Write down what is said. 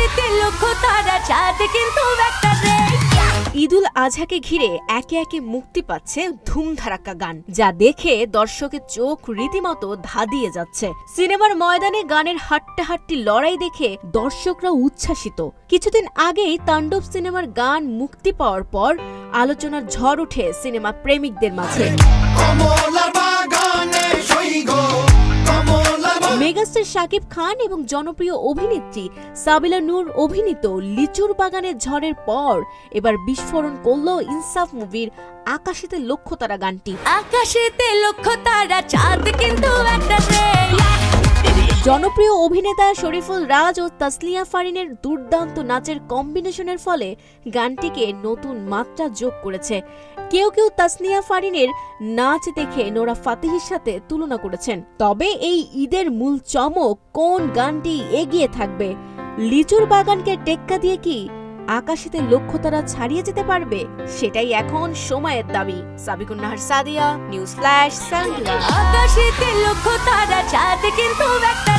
আকাশেতে লক্ষ্য তারা চাঁদ কিন্তু একটা রে। ঈদুল আজহাকে ঘিরে একে একে মুক্তি পাচ্ছে ধুমধারাক্কা গান, যা দেখে দর্শকের চোখ রীতিমতো ধাঁধিয়ে যাচ্ছে। সিনেমার ময়দানে গানের হাট্টাহাট্টি লড়াই দেখে দর্শকরা উচ্ছ্বাসিত। কিছুদিন আগেই তাণ্ডব সিনেমার গান মুক্তি পাওয়ার পর আলোচনার ঝড় ওঠে সিনেমা প্রেমিকদের মাঝে। মেগাস্টার শাকিব খান এবং জনপ্রিয় অভিনেত্রী সাবিলা নূর অভিনীত লিচুর বাগানের ঝড়ের পর এবার বিস্ফোরণ করল ইনসাফ মুভির আকাশেতে লক্ষ্য তারা গানটি। আকাশেতে লক্ষ্য তারা চাঁদ কিন্তু একটা রে। জনপ্রিয় অভিনেতা শরীফুল রাজ ও তাসলিয়া ফারিনের দুর্দান্ত নাচের কম্বিনেশনের ফলে গানটিকে নতুন মাত্রা যোগ করেছে। কেউ কেউ তাসনিয়া ফারিনের নাচ দেখে নোরা ফাতেহির সাথে তুলনা করেছেন। তবে এই ঈদের মূল চমক কোন গানটি এগিয়ে থাকবে? লিচুর বাগানকে টেক্কা দিয়ে কি আকাশেতে লক্ষ্য তারা ছাড়িয়ে যেতে পারবে? সেটাই এখন সময়ের দাবি। সাবিকুন নাহার সাদিয়া, নিউজ ফ্ল্যাশ, সাঙ্গলা। আকাশেতে লক্ষ্য তারা চাঁদ কিন্তু একটা